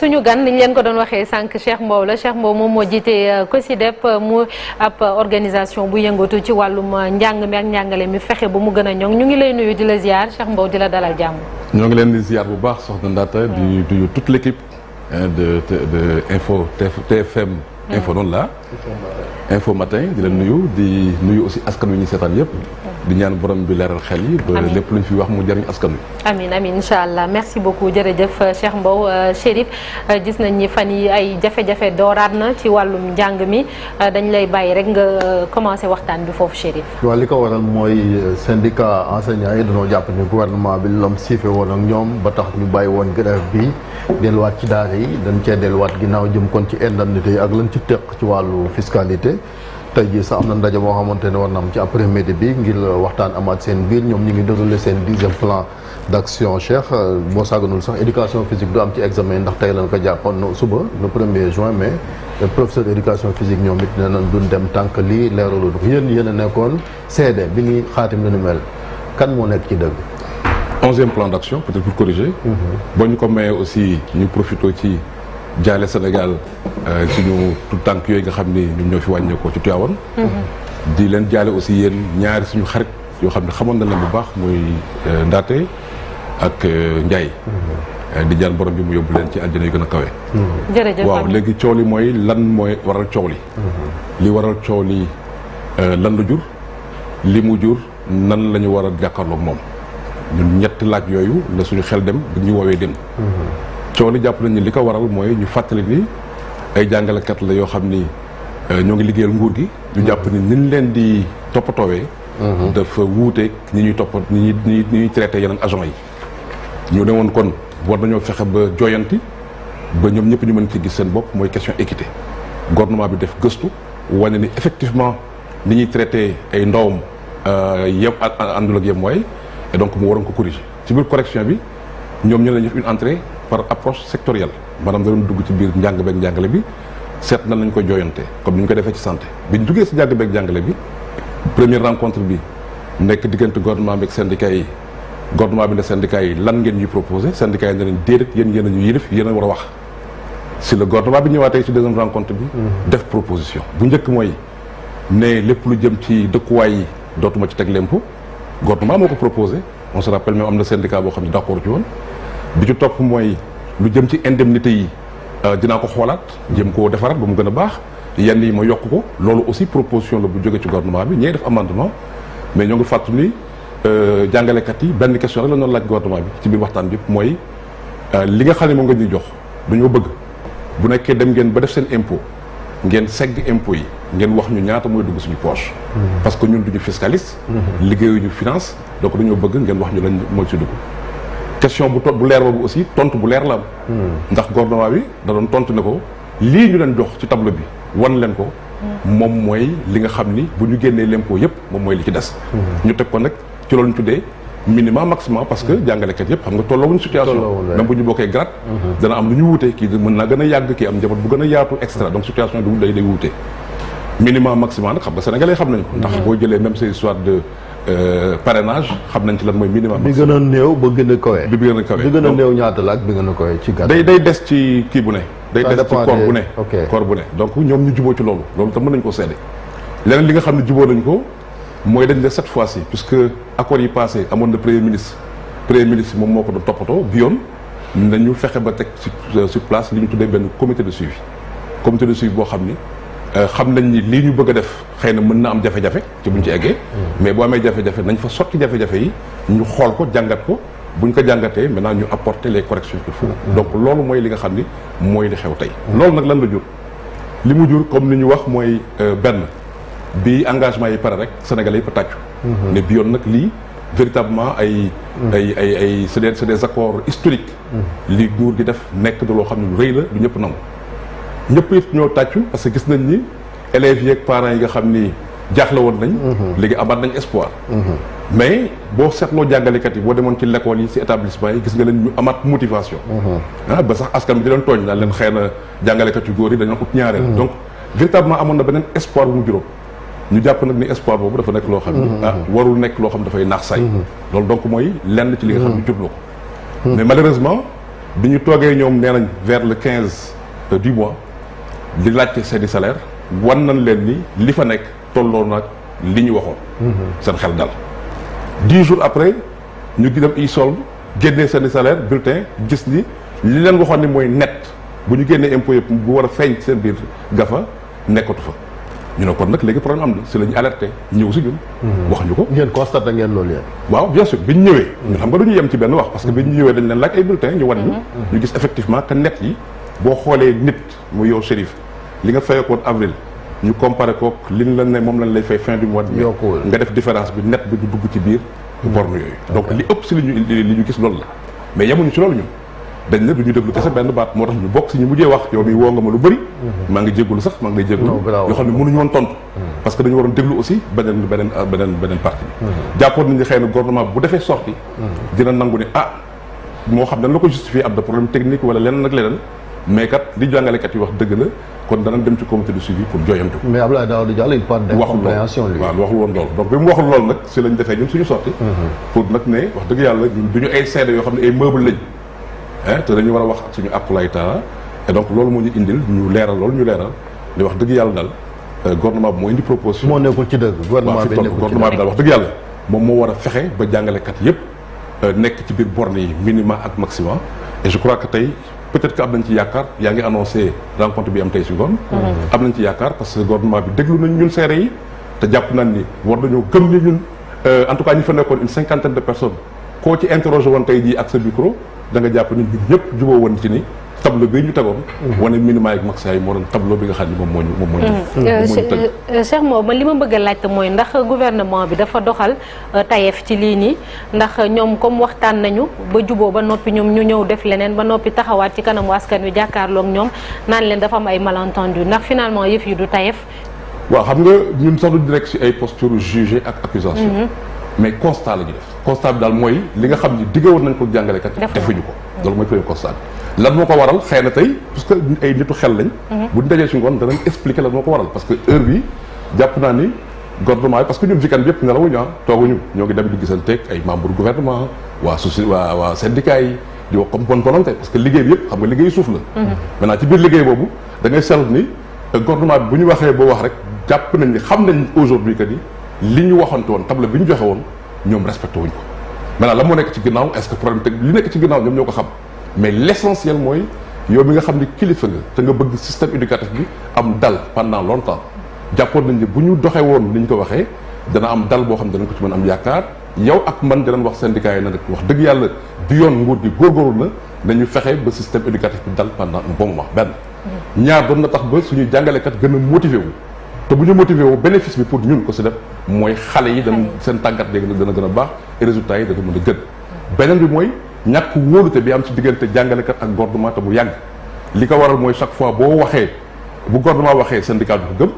suñu gan niñ leen ko doon waxee sànq Cheikh Mbow la Cheikh Mbow moom moo jiite COSYDEP mu ab organisation bu yëngatu ci wàllum njàng mi ak njàngale mi fexe ba mu gën a ñoŋ ñu ngi lay nuyu di la ziar Cheikh Mbow di la dalal jàmm. ñoo ngi leen di ziar bu baax soxna Ndata di nuyu toute l'équipe de info TFM info noonu la info matin di leen nuyu di nuyu aussi askan wi ñu seetaan yëpp di ñaan borom bi leeral xel yi ba lépp luñ fi wax mu jariñ askan wi. amiin amiin incha allah merci beaucoup jërëjëf Cheikh Mbow. Chérif gis nañ ni fan yi ay jafe-jafe dooraat na ci wàllum njàng mi dañ lay bàyyi rek nga commencé waxtaan bi foofu Chérif. waaw li ko waral mooy syndicat enseignants yi dañoo jàpp ni gouvernement bi lam siife woon ak ñoom ba tax ñu bàyyi woon grève bi delluwaat ci daara yi dañ cee delluwaat ginnaaw jëm kon ci indemnité yi ak lan ci teq ci wàllu fiscalité. tey jii sax am na ndaje moo xamante ne war na am ci après-midi bi ngir waxtaan amaat seen biir ñoom ñu ngi déroulé seen 10e plan d'action Cheikh boo sàgganul sax éducation physique du am ci examen ndax tey lañ ko jàppoon suba le 1er juin mais professeur éducation physique ñoom it nee nañ duñ dem tànk lii leeralu yéen a nekkoon seede bi ngi xaatim lu ni mel kan moo nekk ci dëgg. 11e plan d'action peut-être pour corriger. boo ñu ko mayee aussi ñu profité ci. jaale Sénégal suñu tout tànk yooyu nga xam ni ñun ñoo fi wàññeekoo ci Tivaouane. di leen jaale aussi yéen ñaari suñu xarit yoo xam ne xamoon na leen bu baax muy Ndaate ak Ndiaye. di jaan borom bi mu yóbbu leen ci àddina yu gën a kawe. jërëjëf waaw léegi coow li mooy lan mooy waral coow li. li waral coow li lan la jur li mu jur nan la ñu war a jàkkaarloog moom ñun ñetti laaj yooyu la suñu xel dem bu ñu woowee dem. coow li jàpp nañ ni li ko waral mooy ñu fàttali ni ay jàngalekat la yoo xam ni ñoo ngi liggéeyal nguur gi. ñu jàpp ni niñ leen di toppatoowee. dafa wuuteeg ñi ñuy topp ñi ñuy traité yeneen agents yi. ñu ne woon kon war nañoo fexe ba jooyanti ba ñoom ñëpp ñu mën ci gis seen bopp mooy question équité. gouvernement bi def gëstu wane ni effectivement ni ñuy traité ay ndawam yem àndul ak yem mooy et donc mu waroon ko corriger ci biir correction bi ñoom ñu la def une entrée. par approche sectorielle maanaam da doon dugg ci biir njàng beeg njàngale bi seet na nañ ko jooyante comme ni ñu ko defee ci santé bi ñu duggee si njàng beeg njàngale bi première rencontre bi nekk diggante gouvernement bi ak syndicat yi gouvernement bi ne syndicat yi lan ngeen ñuy proposé syndicat yi ne leen déedéet yéen a ñu yilif yéen a war a wax si le gouvernement bi ñëwaatee ci deuxième rencontre bi def proposition bu njëkk mooy ne lépp lu jëm ci dëkkuwaay yi dootuma ci teg lempo gouvernement moo ko proposé on se rappelle même am na syndicat boo xam ne d'accord ci woon bi ci topp mooy lu jëm ci indemnité yi dinaa ko xoolaat jëm koo defaraat ba mu gën a baax yenn yi ma yokk ko loolu aussi proposition la bu jóge ci gouvernement bi ñee def amendement mais ñoo ngi fàttu ni jàngalekat yi benn question rek la noonu laaj gouvernement bi ci biir waxtaan bi mooy li nga xam ne moom nga ñuy jox dañoo bëgg bu nekkee dem ngeen ba def seen impôt ngeen segg impôt yi ngeen wax ñu ñaata mooy dugg suñu poche. parce que ñun duñu fiscaliste liggéeyuñu finance donc dañoo bëgg ngeen wax ñu lañ mooy si dugg question bu leer boobu aussi tontu bu leer la am. ndax gouvernement bi da doon tontu ne ko lii ñu leen jox ci tableau bi wan leen ko. moom mooy li nga xam ni bu ñu génnee l'impôt yëpp moom mooy li ci des. ñu teg ko nag ci loolu ñu tuddee minimum maximum parce que jàngalekat yëpp xam nga tolloowuñu situation. même bu ñu bokkee grade. dana am lu ñu wuute kii mën naa gën a yàgg kii am njaboot bu gën a yaatu extra donc situation du day wuute. minimum maximum nag xam nga sénégalais xam nañ ko. ndax boo jëlee même ces histoires de. parrainage xam nañ ci lan mooy minimum. bi gën a néew ba gën a kawe. bi gën a kawe bi gën a néew ñaata la ak bi gën a kawe ci gàtt. day des ci kii bu ne. day des ci corps bu ne. corps bu ne donc ñoom ñu juboo ci loolu tam mën nañ ko seede. leneen li nga xam ne juboo nañ ko mooy dañ ne cette fois-ci puisque accords yi passé amoon na premier ministre moom moo ko doon toppatoo bi yoon nañu fexe ba teg sur place li ñu tuddee benn comité de suivi boo xam ni. xam nañ ni lii ñu bëgg a def xëy na mën na am jafe-jafe ci buñ ci eggee mais boo amee jafe-jafe nañ fa sotti jafe-jafe yi ñu xool ko jàngat ko buñ ko jàngatee maintenant ñu apporter les corrections qu'il faut donc loolu mooy li nga xam ni mooy li xew tey loolu nag lan la jur li mu jur comme ni ñu wax mooy benn bi engagement yi pare rek sénégalais yi pa tàccu ne bi yoon nag lii véritablement c'est des accords historiques li nguur gi def nekk de loo xam ne lu rëy la du ñëpp nangu ñëpp it ñoo tàccu parce que gis nañ ni élèves yi ak parents yi nga xam ni jaaxle woon nañ. léegi amaat nañ espoir. mais boo seetloo jàngalekat yi boo demoon ci l'école yi ci établissement yi gis nga leen ñu amaat motivation. ba sax askan bi di leen tooñ daal leen xëy na jàngalekat yu góor yi dañoo ut ñaareel. donc véritablement amoon na beneen espoir bu mu juróom. ñu jàpp nag ni espoir boobu dafa nekk loo xam ni warul nekk loo xam dafay naax say. loolu donc mooy lenn ci li nga xam ni jur na ko. mais malheureusement bi ñu toogee ñoom nee nañ vers le 15 du mois di laajte seeni salaire wan nañ leen ni li fa nekk tolloo nag li ñu waxoon. seen xel dal 10 jours après ñu ngi dem e-solde génnee seeni salaire bulletin gis ni li leen waxoon ni mooy net bu ñu génnee impôt yëpp bu war a feeñ seen biir gafa nekkatu fa. ñu ne kon nag léegi problème am na si la ñu alerté ñëw si ñun. wax ñu ko. ngeen constaté ngeen loolu yéen. waaw bien sûr bi ñu ñëwee. ñun xam nga du ñu yem ci benn wax parce que bi ñu ñëwee dañ leen laaj ay bulletins ñu wan ñu. ñu gis effectivement que net yi boo xoolee nit mu yow Chérif li nga fayeekoon avril ñu comparé kook li ñu la ne moom lañ lay fay fin du mois de mai. nga def différence bi net bi du dugg ci biir. borne yooyu. donc li ëpp si li ñu gis loolu la mais yemuñu ci loolu ñun. dañ ne du ñu déglu kese benn baat moo tax ñu bokk si ñu mujjee wax yow mi woo nga ma lu bëri. maa ngi jéggulu sax maa ngi lay jéggulu yoo xam ne mënuñu woon tontu. parce que dañu waroon déglu aussi beneen partie bi. jàppoon nañu xëy na gouvernement bu defee sorti dina nangu ne moo xam dañ la ko justifier am de problème technique wala leneen ak leneen mais kat li jàngalekat yi wax dëgg la kon danañ dem ci comité de suivi pour jooyantu ko. mais Abdoulaye Daouda Diallo il parle d'incompréhension lui. waaw waxul woon loolu donc bi mu waxul loolu nag si lañ defee ñun suñu sorti pour nag ne wax dëgg yàlla ñun duñu ay seede yoo xam ne ay meuble lañ te dañu war a wax ak suñu àqulaay taala et donc loolu moo ñu indil ñu leeral loolu ñu leeral li wax dëgg yàlla daal gouvernement bi moo indi proposition. moo nekkul ci dëgg. gouvernement bi daal wax dëgg yàlla moom moo war a fexe ba jàngalekat yépp nekk ci biir borne yi minima ak maximum et je crois que tey peut-être que am nañ ci yaakaar yaa ngi annoncé rencontre bi am tey si ngoon. am nañ ci yaakaar parce que gouvernement bi déglu nañ ñun seere yi te jàpp nañ ni war nañoo gëm ni ñun en tout cas ñi fa nekkoon une 50aine de personnes koo ci interroger woon tey jii ak sa micro da nga jàpp ni ñun ñëpp juboo woon ci ni tableau bi ñu tegoon. wane minima ak maxa yi moo doon tableau bi nga xam ne moom moo ñu. Cheikh Mbow man li ma bëgg a laajte mooy ndax gouvernement bi dafa doxal tayeef ci lii nii ndax ñoom comme waxtaan nañu ba juboo ba noppi ñoom ñu ñëw def leneen ba noppi taxawaat ci kanamu askan wi jàkkaarloog ñoom naan leen dafa am ay malentendu ndax finalement yëf yi du tayeef. waaw xam nga ñun sax du direct ci ay posture jugé ak accusation mais constat la ñu def constat bi daal mooy li nga xam ni diggawoon nañ ko jàngalekat defuñu ko loolu mooy premier constat bi lan moo ko waral xëy na tey parce que ay nitu xel lañ bu ñu dajee si ngoon danañ expliquer lan moo ko waral parce que heure bi jàpp naa ni gouvernement bi parce que ñun weekend bi yëpp nelawuñu tooguñu ñoo ngi dem di gisanteeg ay membre gouvernement waa syndicat yi di wax comme bonne volonté parce que liggéey bi yëpp xam nga liggéey suuf la maintenant ci biir liggéey boobu da ngay seetlu ni gouvernement bi bu ñu waxee boo wax rek jàpp nañ ni xam nañ aujourd'hui que ni li ñu waxante woon table bi ñu joxe woon ñoom respecté wuñ ko maintenant la moo nekk ci ginnaaw est-ce que problème teg li nekk ci ginnaaw ñoom ñoo ko xam mais l'essentiel mooy yow mi nga xam ni kilifa nga te nga bëgg système éducatif bi am dal pendant longtemps jàppoon nañ ni bu ñu doxee woon ni ñu ko waxee dana am dal boo xam ne danañ ko ci mën am yaakaar yow ak man dinañ wax syndicat yi na nag wax dëgg yàlla bi yoon nguur gi góorgóorlu na nañu fexe ba système éducatif bi dal pendant un bon moment benn ñaar doon na tax ba suñuy jàngalekat gën a motivé wu te bu ñu motivé wu bénéfice bi pour ñun ko si def mooy xale yi dañ seen tàggat léegi dana gën a baax et résultats yi dana mën a gën beneen bi mooy ñàkk wóolute bi am ci diggante jàngalekat ak gouvernement te mu yàgg li ko waral mooy chaque fois boo waxee bu gouvernement waxee syndicat du ko gëm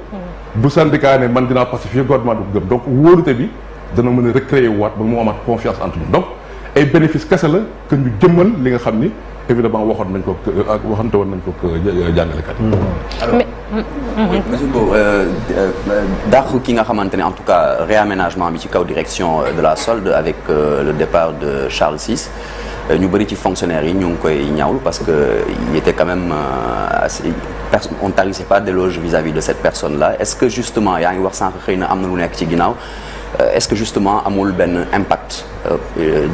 bu syndicat ne man dinaa pacifier gouvernement du ko gëm donc wóolute bi dana mën a recréer waat ba mu amaat confiance entre ñun donc ay bénéfice kese la que ñu jëmmal li nga xam ni évidemment waxoon nañ ko ak waxante woon nañ ko jàngalekat yi. monsieur Mbow dàq ki nga xamante ne en tout cas réaménagement bi ci kaw direction de la solde avec le départ de Charles VI ñu bëri ci fonctionnaires yi ñu ngi koy ñaawlu parce que il était quand même on ne tarissait pas d'éloge vis-à-vis de cette personne là est-ce que justement yaa ngi wax sànq xëy na am na lu nekk ci ginnaaw est-ce que justement amul benn impact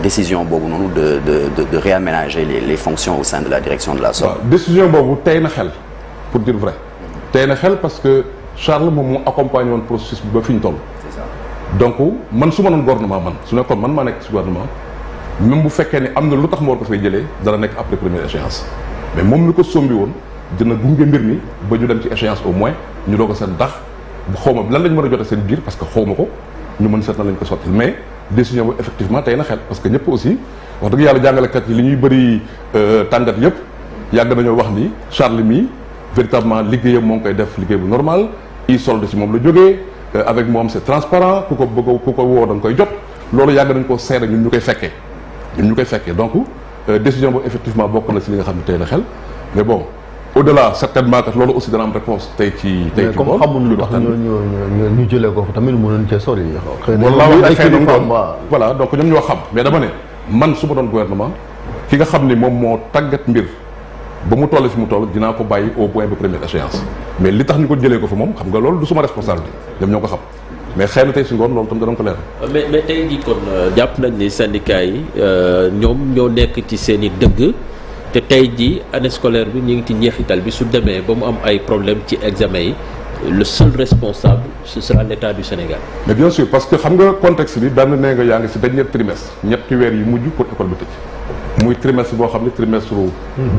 décision boobu noonu de réaménager les fonctions au sein de la direction de la solde. waaw décision boobu tey na xel pour dire vrai tey na xel parce que Charles moom moo accompagné woon processus bi ba fi ñu toll. c'est ça donc man su ma doon gouvernement man su nekkoon man maa nekk ci gouvernement même bu fekkee ne am na lu tax ma war ko fay jëlee dana nekk après première échéance mais moom mi ko sombi woon dina gunge mbir mi ba ñu dem ci échéance au moins ñu doog a seen ndax xaw ma lan lañ mën a jote seen biir parce que xaw ma ko ñu mën seet na lañ ko sotti mais décision boobu effectivement tey na xel parce que ñëpp aussi wax dëgg yàlla jàngalekat yi li ñuy bëri tàngat yëpp yàgg nañoo wax ni Charles mii véritablement liggéeyam moo ngi koy def liggéey bu normal i solde si moom la jógee avec moom c'est transparent ku ko bëgg ku ko woo da nga koy jot loolu yàgg nañ ko seere ñun ñu koy fekkee donc décision boobu effectivement bokk na si li nga xam ne tey na xel mais bon au-delà certainement que loolu aussi dana am réponse tey ci mais comme xamul lu tax ñu jëlee ko fa tamit mënuñ cee sori. xëy na ay kilifa voilà donc ñoom ñoo xam mais dama ne man su ma doon gouvernement ki nga xam ne moom moo tàggat mbir ba mu toll fi mu toll dinaa ko bàyyi au point de première échéance mais li tax ñu ko jëlee ko fa moom xam nga loolu du suma responsabilité ñoom ñoo ko xam mais xëy na tey si ngoon loolu tam danañ ko leer. mais tey jii kon jàpp nañ ni syndicat yi ñoom ñoo nekk ci seen i dëgg te tey jii année scolaire bi ñu ngi ci njeexital bi su demee ba mu am ay problème ci examen yi le seul responsable ce sera l'État du Sénégal. mais bien sûr parce que xam nga contexte bi benn nee nga yaa ngi si dernier trimestre ñetti weer yi mujj pour école bi tëj muy trimestre boo xam ne trimestre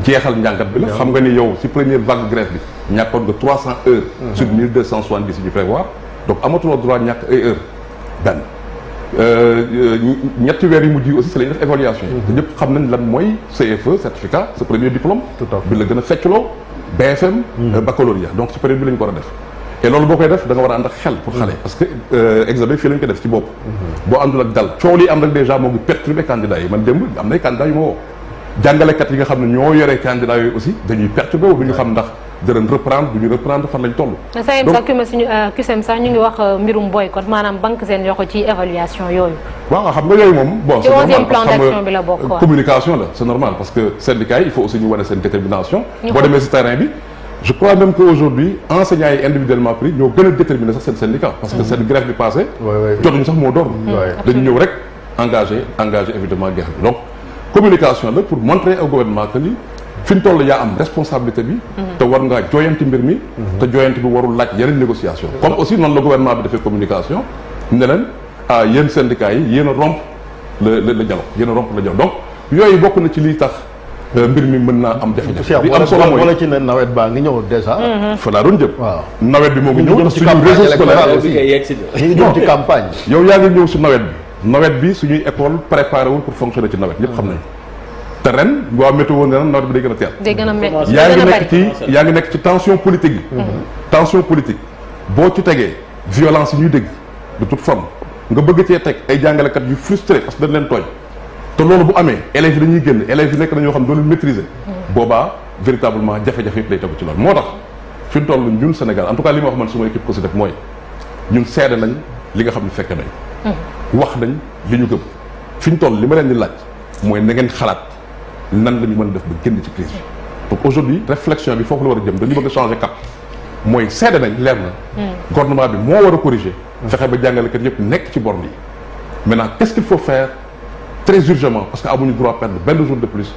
jeexal njàngat bi la xam nga ni yow si première vague grève bi ñàkkoon nga 300 heures sur 1270 yi ñu prévoir donc amatuloo droit ñàkk ay heures benn ñetti weer yu mujj yi aussi c'est la ñuy def évaluation yi te ñëpp xam nañ lan mooy CFE certificat sa premier diplôme bi la gën a feccloo BFM baccalauréat donc ci période bi la ñu ko war a def et loolu boo koy def da nga war a ànd ak xel pour xale parce que examen fii la ñu ko def ci bopp boo àndul ak dal coow li am rek déjà moo ngi perturbé candidats yi man démb am nay candidats yu ma woo jàngalekat yi nga xam ne ñoo yore candidats yooyu aussi dañuy perturbé wu du ñu xam ndax danañ reprendre du ñu reprendre fan lañ toll sax CUSEMS sax ñu ngi wax mbirum boycott maanaam banque seen yoxo ci évaluation yooyu waaw xam nga yooyu moom bon ci 11e plan d'action bi la bokk communication la c'est normal parce que syndicat yi il faut aussi ñu wane seen détermination boo demee si terrain bi je crois même que aujourd'hui enseignants yi individuellement pris ñoo gën a déterminer sax seen syndicat parce que seen grève bi passé jotuñu sax moo d'ordre dañu ñëw rek engagé évidemment guerre bi donc communication la pour montrer au gouvernement que ni fi ñu toll yaa am responsabilité bi te war ngaa jooyanti mbir mi te jooyanti bi warul laaj yeneen négociation comme aussi noonu la gouvernement bi defee communication ne leen ah yéen syndicats yi yéen a rompre le dialogue yéen a rompre le dialogue donc yooyu bokk na ci lii tax mbir mi mën naa am jafe-jafe bi am solo mooy wala ci ne nawet baa ngi ñëw déjà fa laa doon jëm waaw nawet bi moo ngi ñëw ci suñu réseau scolaire aussi ñu ngi jëm ci campagne yow yaa ngi ñëw si nawet bi suñuy école préparé wul pour fonctionner ci nawet ñëpp xam nañu te ren waa météo ne nawet bi day gën a teel day gën a métti yaa ngi nekk ci tension politique yi tension politique boo ci tegee violence yi ñuy dégg de toute forme nga bëgg cee teg ay jàngalekat yu frustré parce que dañ leen tooñ te loolu bu amee élèves yi dañuy génn élèves yi nekk na ñoo xam ne doo leen maîtriser boobaa véritablement jafe-jafe yëpp day tegu ci loolu moo tax fi mu toll ñun Sénégal en tout cas li ma wax man suma équipe ko si def mooy ñun seede nañ li nga xam ne fekke nañ wax nañ li ñu gëm fi ñu toll li ma leen di laaj mooy na ngeen xalaat nan la ñu mën a def ba génn ci crise bi donc aujourd'hui réflexion bi foofu la war a jëm dañu bëgg a changer cap mooy seede nañ leer na gouvernement bi moo war a corriger fexe ba jàngalekat yëpp nekk ci borne yi maintenant qu'est-ce qu'il faut faire très urgemment parce que amuñu droit perdre benn jour de plus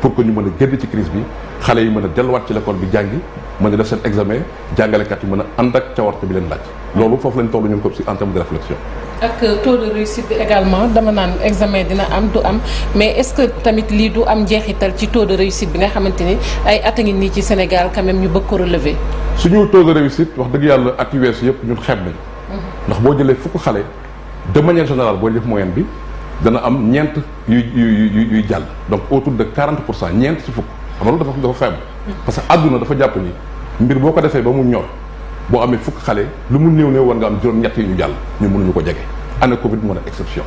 pour que ñu mën a génn ci crise bi xale yi mën a delluwaat ci l'école bi jàngi mën a def seen examen jàngalekat yi mën a ànd ak cawarte bi leen laaj loolu foofu lañ toll ñun ko si en termes de réflexion ak taux de réussite bi également dama naan examen dina am du am mais est-ce que tamit lii du am njeexital ci taux de réussite bi nga xamante ni ay at a ngi nii ci Sénégal quand même ñu bëgg ko relever. suñu taux de réussite wax dëgg yàlla at yu weesu yëpp ñun xeeb nañ ndax boo jëlee fukk xale de manière générale boo def moyenne bi dana am ñeent yuy jàll donc autour de 40% ñeent ci fukk xam nga loolu dafa faible parce que àdduna dafa jàpp ni mbir boo ko defee ba mu ñor boo amee fukk xale lu mu néew war nga am juróom-ñett yi ñu jàll ñu mënuñu ko jege année Covid moo nekk exception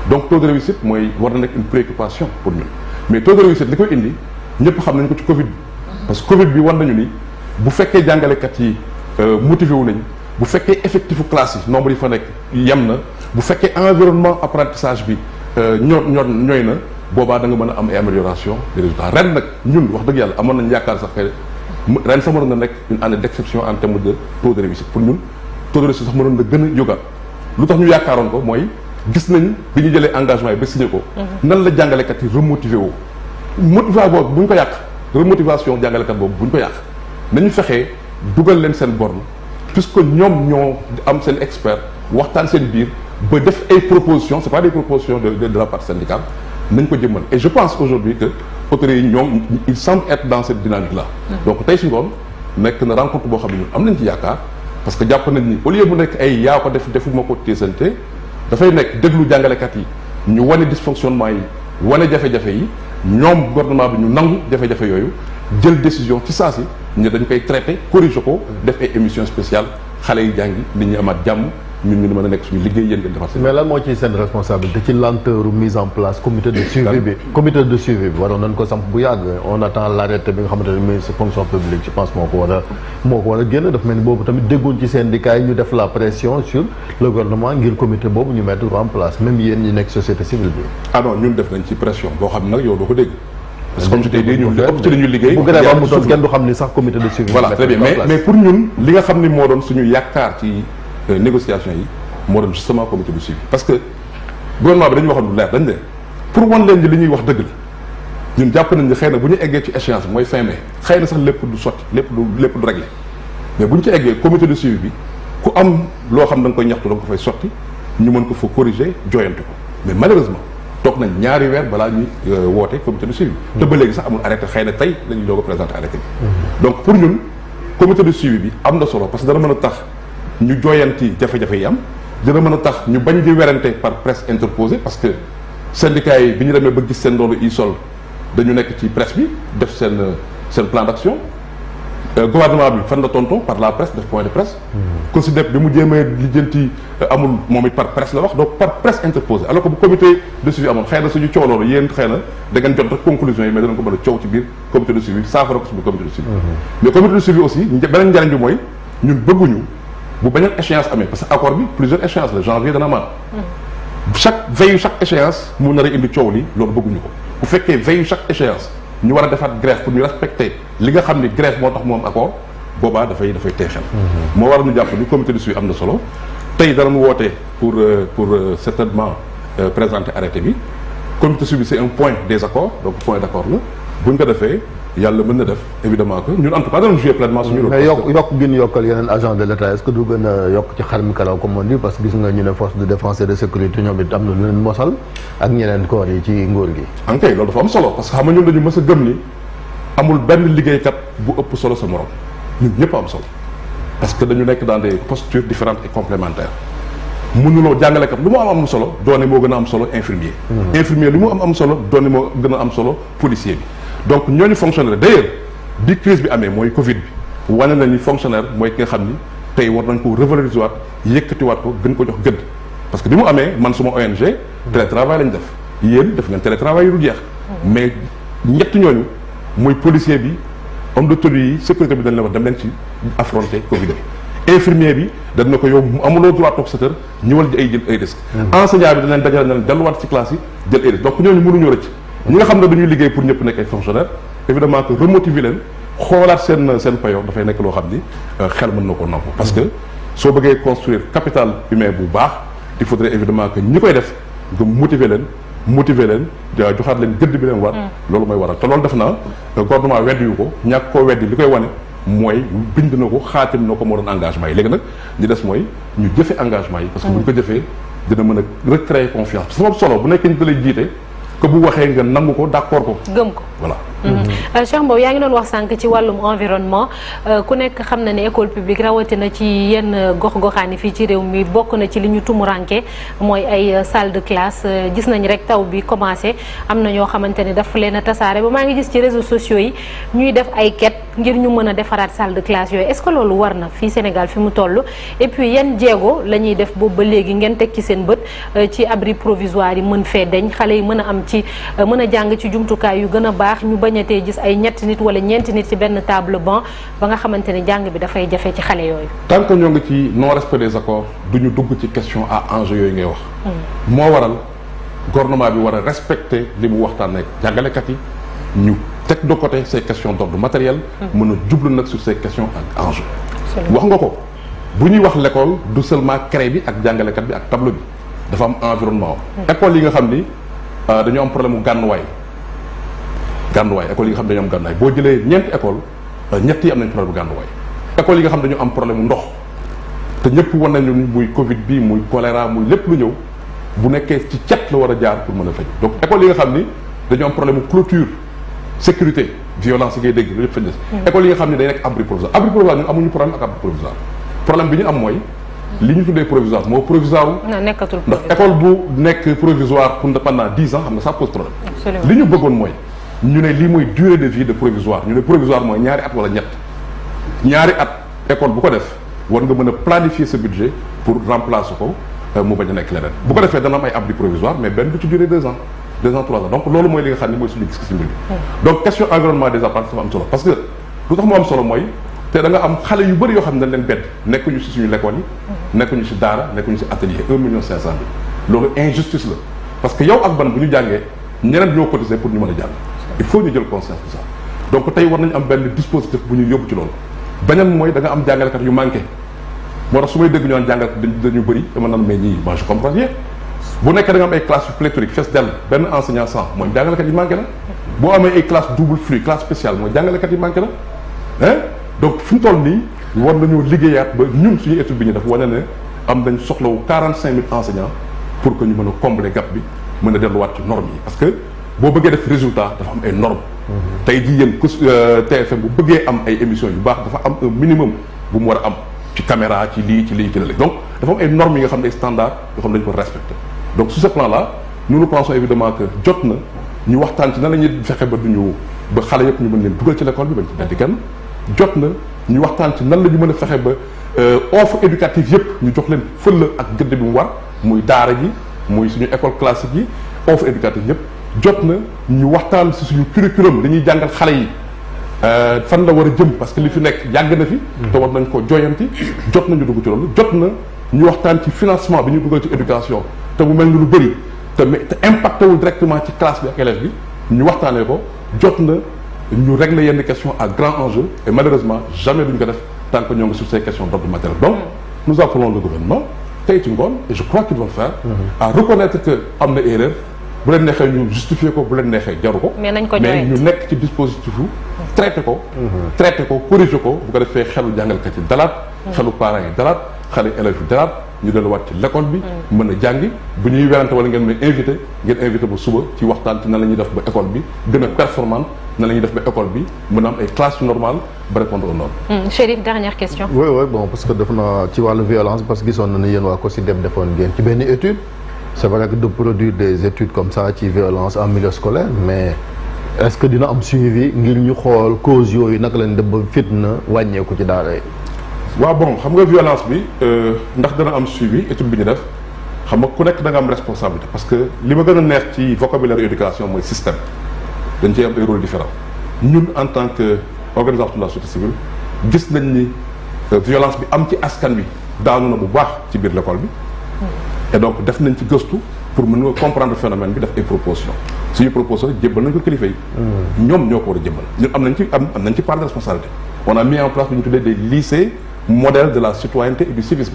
donc taux de réussite mooy war na nekk une préoccupation pour ñun mais taux de réussite li koy indi ñëpp xam nañ ko ci Covid bi parce que Covid bi war nañu ni bu fekkee jàngalekat yi motivé wu nañ bu fekkee effectifu classe yi nombre yi fa nekk yem na bu fekkee environnement apprentissage bi ñooy na boobaa da nga mën a am ay amélioration des résultats ren nag ñun wax dëgg yàlla amoon nañ yaakaar sax ren sax mënoon na nekk une année d'exception en termes de taux de réussite pour ñun taux de réussite sax mënoon na gën a jógaat lu tax ñu yaakaaroon ko mooy gis nañ bi ñu jëlee engagement yi ba signé ko nan la jàngalekat yi remotivé woo motivation boobu bu ñu ko yàq remotivation jàngalekat boobu bu ñu ko yàq nañu fexee dugal leen seen borne puisque ñoom ñoo am seen expert waxtaan seen biir ba def ay propositions c'est pas des propositions de la partie syndicale nañ ko jëmmal et je pense aujourd'hui que autorités yi ñoom ils semblent être dans cette dynamique là donc tey si ngoon nekk na rencontre boo xam ne ñun am nañ ci yaakaar parce que jàpp nañ ni au lieu mu nekk ay yaa ko defuma ko téesante dafay nekk déglu jàngalekat yi ñu wane dysfonctionnement yi wane jafe-jafe yi ñoom gouvernement bi ñu nangu jafe-jafe yooyu jël décision ci saa si ñu dañ koy traité corrigé ko def ay émission spéciale xale yi jàngi nit ñi amaat jàmm ñun ñu mën a nekk suñu liggéey yéen ngeen defar seen. mais lan moo ciy seen responsabilité ci lenteur mise en place comité de suivi bi. comité de suivi bi waroon nañ ko samp bu yàgg on attend l'arrêté bi nga xamante ne ministre fonction publique je pense moo ko war a génn daf mel ni boobu tamit déggoon ci syndicat yi ñu def la pression sur le gouvernement ngir comité boobu ñu mettre en place même yéen ñi nekk société civile bi. ah non ñun def nañ ci pression boo xam ne nag yow doo ko dégg parce que comme je t'ai dit ñun li ëpp ci li ñu liggéey. bu grève amutoon kenn du xam ni sax comité de suivi. voilà très bien mais pour ñun li nga xam ni moo doon suñu yaakaar ci négociation yi moo doon justement comité de suivi parce que gouvernement bi dañu waxoon lu leer dañ ne pour wan leen li ñuy wax dëgg la ñun jàpp nañ ne xëy na bu ñu eggee ci échéance bi mooy fin mai xëy na sax lépp du sotti lépp du réglé mais bu ñu ci eggee comité de suivi bi ku am loo xam da nga koy ñaxtu da nga ko fay sotti ñu mën ko fa corriger jooyante ko mais malheureusement toog nañ ñaari weer balaa ñuy woote comité de suivi bi te ba léegi sax amul arrêté xëy na tey la ñuy doog a présenté arrêté bi donc pour ñun comité de suivi bi am na solo parce que dana mën a tax ñu jooyanti jafe-jafe yi am dina mën a tax ñu bañ di werante par presse interposée parce que syndicats yi bi ñu demee ba gis seen loolu ISOL dañu nekk ci presse bi def seen plan d'action gouvernement bi fan la tonton par la presse def point de presse COSYDEP bi mu jéemee lijjanti amul moom it par presse la wax donc par presse interposée alors que bu comité de suivi amoon xëy na suñu coow loolu yéen xëy na da ngeen jot rek conclusion yi mais danañ ko mën a coow ci biir comité de suivi saafara ko suñu comité de suivi mais comité de suivi aussi beneen njariñ bi mooy ñun bëgguñu bu beneen échéance amee parce que accord bi plusieurs échéances la janvier dana amaat chaque veille chaque échéance mu nar a indi coow li loolu bëgguñu ko bu fekkee veille chaque échéance ñu war a defaat grève pour ñu respecter li nga xam ni grève moo tax mu am accord boobaa dafay teexal moo war a ñu jàpp ni comité de suivi am na solo tey danañ woote pour certainement présenter arrêté bi comité de suivi c'est un point des accords donc point d'accord la buñ ko defee yàlla mën na def évidemment que ñun en tout cas danañ jouer pleinement suñu rôle. mais yokk gi ñu yokkal yeneen agent de l'État est-ce que du gën a yokk ci xar mi kalaw comme on dit parce que gis nga ñu ne force de défense et de sécurité ñoom it am na lu leen mosal ak ñeneen corps yi ci nguur gi. en kay loolu dafa am solo parce que xam nga ñun dañu mës a gëm ni amul benn liggéeykat bu ëpp solo sa morom ñun ñëpp am solo parce que dañu nekk dans des postures différentes et complémentaires mënuloo jàngalekat lu mu am solo doone moo gën a am solo infirmier. infirmier lu mu am solo doone moo gën a am solo policier bi. donc ñooñu fonctionnaire d'ailleurs bi crise bi amee mooy Covid bi wane na ni fonctionnaire mooy ki nga xam ni tey war nañ ko revaloriser waat yëkkatiwaat ko gën ko jox gëdd parce que bi mu amee man suma ONG télétravail lañ def yéen def ngeen télétravail yu dul jeex mais ñett ñooñu mooy policier bi homme de tenue yi sécurité bi dañ la wax dem leen ci affronter Covid bi infirmier bi dañ na ko yow amuloo droit toog sa kër ñëwal di jël ay risques enseignant bi dañ leen dajale na leen delluwaat ci classe yi jël ay risques donc ñooñu mënuñoo rëcc ñi nga xam ne dañuy liggéey pour ñëpp nekk ay fonctionnaires évidemment que remotiver leen xoolaat seen payoor dafay nekk loo xam ni xel mën na ko nangu parce que soo bëggee construire capital humain bu baax il faudrait évidemment que ñi koy def nga motiver leen joxaat leen gëdd bi leen war loolu mooy waral te loolu def na gouvernement weddi yu ko ñàkk koo weddi li koy wane mooy bind na ko xaatim na ko moo doon engagement yi léegi nag li des mooy ñu jëfe engagement yi parce que bu ñu ko jëfee dina mën a recréer confiance parce que moom solo bu nekkee ñu da lay jiite que bu waxee nga nangu ko d'accord ko. gëm ko voilà. Cheikh Mbow yaa ngi doon wax sànq ci wàllum environnement ku nekk xam na ne école publique rawatina ci yenn gox-goxaan yi fii ci réew mi bokk na ci li ñu tumuranke mooy ay salle de classe gis nañ rek taw bi commencé am na ñoo xamante ne daf leen a tasaare ba maa ngi gis ci réseaux sociaux yi ñuy def ay quête ngir ñu mën a defaraat salle de classe yooyu est-ce que loolu war na fii Sénégal fi mu toll et puis yan jéego la ñuy def boobu ba léegi ngeen teg ci seen bët ci abri provisoire yi mën fee deñ xale yi mën a am ci mën a jàng ci jumtukaay yu gën a baax ñu bañatee gis ay ñetti nit wala ñeenti nit ci benn table banc ba nga xamante ne jàng bi dafay jafe ci xale yooyu. tant que ñoo ngi ci non respect des accords du ñu dugg ci question à enjeu yooyu ngay wax. moo waral gouvernement bi war a respecter li mu waxtaan ak jàngalekat yi ñu teg de côté ces questions d'ordre matériel. mën a jublu nag sur ces questions ak enjeu. wax nga ko bu ñuy wax l'école du seulement craie bi ak jàngalekat bi ak tableau bi dafa am environnement école yi nga xam ni dañu am problème mu gànnuwaay école yi nga xam ne dañu am gànnuwaay boo jëlee ñeenti école ñett yi am nañ problème mu gànnuwaay école yi nga xam ne dañu am problème mu ndox te ñëpp wan nañu ni muy Covid bi muy choléra muy lépp lu ñëw bu nekkee ci cet la war a jaar pour mën a faj donc école yi nga xam ni dañu am problème mu clôture sécurité violence yi ngay dégg lu yëpp fañ des école yi nga xam ne day nekk abri provisoire ñun amuñu problème ak abri provisoire problème bi ñu am mooy li ñu tuddee provisoire moo provisoire nekkatul ndax école bu nekk provisoire pour pendant 10 ans xam nga ça pose problème li ñu bëggoon mooy ñu ne lii mooy durée de vie de provisoire ñu ne provisoire mooy ñaari at wala ñaari at école bu ko def war nga mën a planifier ce budget pour remplacer ko mu bañ a nekk leneen bu ko defee dana am ay abri provisoire mais benn du ci durer 2 ans 3 ans donc loolu mooy li nga xam ne mooy suñu gis-gis mbir bi donc question environnement des apprentis dafa am solo parce que lu tax mu am solo mooy te da nga am xale yu bëri yoo xam ne dañ leen bedd nekkuñu si suñu l'école yi nekkuñu si daara nekkuñu si atelier 1,5 million bi loolu injustice la parce que yow ak ban bu ñu jàngee ñeneen ñoo cotiser pour ñu mën a jàng il faut ñu jël conscience de ça donc tey war nañu am benn dispositif bu ñu yóbbu ci loolu beneen mooy da nga am jàngalekat yu manqué moo tax su may dégg ñu naan jàngalekat dañu bëri dama naan mais ñii moi je comprends bien bu nekkee da nga am ay classes yu pléthorique fees dell benn enseignant sans mooy jàngalekat yi manqué na boo amee ay classe double flux classe spéciale mooy jàngalekat yi manqué na hein donc fi mu toll nii war nañoo liggéeyaat ba ñun suñu étude bi ñu def wane ne am nañ soxlawu 45 000 enseignants pour que ñu mën a combler gap bi mën a delluwaat ci normes yi parce que boo bëggee def résultat dafa am ay normes tey jii yéen TFM bu bëggee am ay émissions yu baax dafa am un minimum bu mu war a am ci caméra ci lii ci la donc dafa am ay normes yi nga xam ne ay standards yoo xam ne dañu ko respecté donc sur ce plan là nous pensons évidemment que jot na ñu waxtaan ci nan la ñuy fexe ba ba xale yëpp ñu mën leen dugal ci l'école bi bañ ci beddi kenn jot na ñu waxtaan ci nan la ñu mën a fexe ba offre éducative yëpp ñu jox leen fëlla ak gëdd bi mu war muy daara ji muy suñu école classique yi offre éducative yëpp jot na ñu waxtaan si suñu curriculum dañuy jàngal xale yi fan la war a jëm parce que li fi nekk yàgg na fi te war nañ ko joyanti jot nañu dugg ci loolu jot na ñu waxtaan ci financement bi ñu dugal ci éducation te mu mel ni lu bëri te impacté wul directement ci classe bi ak élève bi ñu waxtaanee ko jot na ñu régler yenn questions à grand enjeu et malheureusement jamais duñ ko def tant que ñoo ngi sur ces questions d'ordre matériel donc nous appelons le gouvernement tey ci ngoon et je crois qu'ils vont le faire à reconnaître que am na erreur bu leen neexee ñu justifier ko bu leen neexee jaru ko mais ñu nekk ci dispositif yu traité ko corriger ko bu ko defee xelu jàngalkat yi dalaat xelu parents yi dalaat xale élèves yi dalaat ñu delluwaat ci l'école bi mën a jàngi bu ñuy werante wala ngeen may invité ba suba ci waxtaan ci nan la ñuy def ba école bi gën a performante nan la ñuy def ba école bi mën a am ay classes normales ba répondre aux normes. Chérif, dernière question. oui bon parce que def na ci wàllu violence parce que gisoon na ne yéen waa COSYDEP defoon ngeen ci benn étude c'est vrai que de produire des études comme ça ci violence en milieu scolaire mais est-ce que dina am suivi ngir ñu xool cause yooyu naka lañ def ba fitna wàññeeku ci daara yi. waaw bon xam nga violence bi ndax dana am suivi étude bi ñu def xam nga ku nekk da nga am responsabilité parce que li ma gën a neex ci vocabulaire éducation mooy système dañ cee am ay rôles différents ñun en tant que organisation de la société civile gis nañ ni violence bi am ci askan bi daanu na bu baax ci biir l'école bi et donc def nañ ci gëstu pour mën nga comprendre phénomène bi def ay propositions suñu proposition jébbal nañ ko kilifa yi ñoom ñoo ko war a jébbal ñun am nañ ci part de responsabilité on a mis en place lu ñu tuddee des lycées modèle de la citoyenneté et du civisme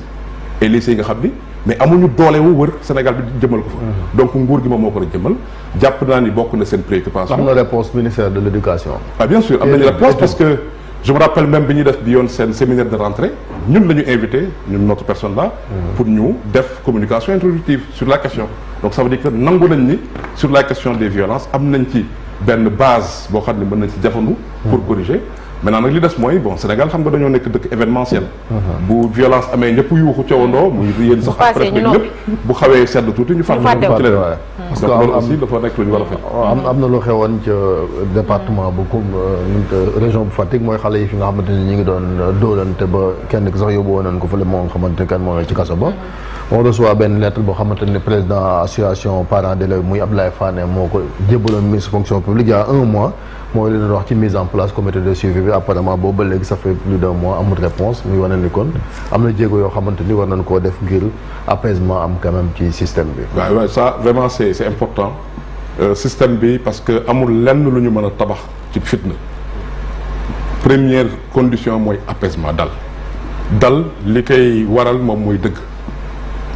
et lycée yi nga xam ni mais amuñu doole wu wër Sénégal bi jëmal ko fa donc nguur gi moom moo ko war a jëmal jàpp naa ni bokk na seen préoccupation. am na réponse ministère de l'éducation. ah bien sûr am nañu réponse parce que je me rappelle même bi ñuy def bi yoon seen séminaire de rentrée ñun la ñu invité ñun notre personne là pour ñu def communication introductive sur la question donc ça veut dire que nangu nañ ni sur la question des violences am nañ ci benn base boo xam ne mën nañ ci jafandu pour corriger maintenant nag li des mooy bon Sénégal xam nga dañoo nekk dëkk événementiel bu violence amee ñëpp yuuxu coowandoo muy yéen sax après ñëpp bu xawee sedd tuuti ñu fàtte ci leen parce que loolu aussi dafa nekk lu ñu war a fekk am na lu xewoon ca département bu région bu Fatick mooy xale yi fi nga xamante ni ñu ngi doon dóolante ba kenn ki sax yóbbu woon nañ ko fële moo nga xamante kan moo ci kaso ba on reçoit benn lettre boo xamante ni président association parents d'élèves muy Abdoulaye Fane moo ko jébbaloon ministre fonction publique il y a 1 mois mooy leen wax ci mise en place comité de suivi bi apparemment boobu ba léegi ça fait plus d'1 mois amul réponse muy wane ni kon am na jéego yoo xamante ni war nañ koo def ngir apaisement am quand même ci système bi. waaw ça vraiment c'est important système bi parce que amul lenn lu ñu mën a tabax ci fitna première condition mooy apaisement dal li koy waral moom mooy dëgg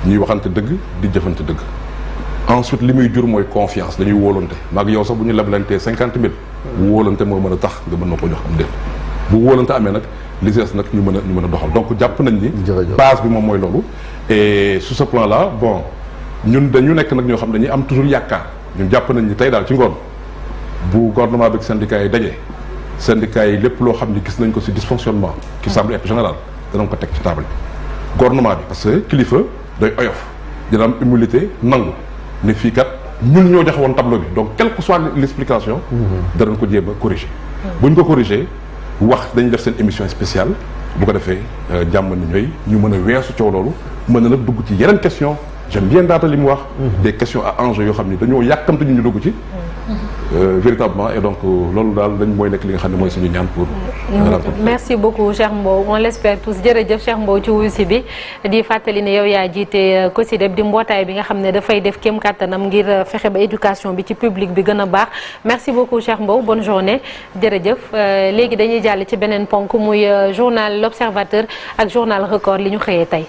ñuy waxante dëgg di jëfante dëgg ensuite li muy jur mooy confiance dañuy wóolante maag yow sax bu ñu leblantee 50 000 wóolante moo mën a tax nga mën na ko jox am déet bu wóolante amee nag li des nag ñu mën a doxal donc jàpp nañ ni base bi moom mooy loolu et sur ce plan là bon ñun dañu nekk nag ñoo xam dañuy am toujours yaakaar ñun jàpp nañ ni tey daal ci ngoon bu gouvernement bi ak syndicat yi dajee syndicat yi lépp loo xam ni gis nañ ko ci dysfonctionnement qui semble être général danañ ko teg ci table bi gouvernement bi parce que kilifa day oyof dina am humilité nangu ne fii kat ñun ñoo joxe woon tableau bi donc quelle que soit l'explication danañ ko jéem a corriger buñ ko corriger wax dañuy def seen émission spéciale bu ko defee jàmm ni ñooy ñu mën a weesu coow loolu mën na nag dugg ci yeneen question j'aime bien daata li mu wax des questions à enjeu yoo xam ni dañoo yàkkamte ñu dugg ci véritablement et donc loolu daal dañ mooy nekk li nga xam ne mooy suñu ñaan pour merci beaucoup Cheikh Mbow on l'espère tous jërëjëf Cheikh Mbow ci wuyu si bi di fàttali ne yow yaa jiite COSYDEP di mbootaay bi nga xam ne dafay def kéem kàttanam ngir fexe ba éducation bi ci public bi gën a baax merci beaucoup Cheikh Mbow bonne journée jërëjëf léegi dañuy jàll ci beneen ponk muy journal L'Observateur ak journal Record li ñu xëyee tey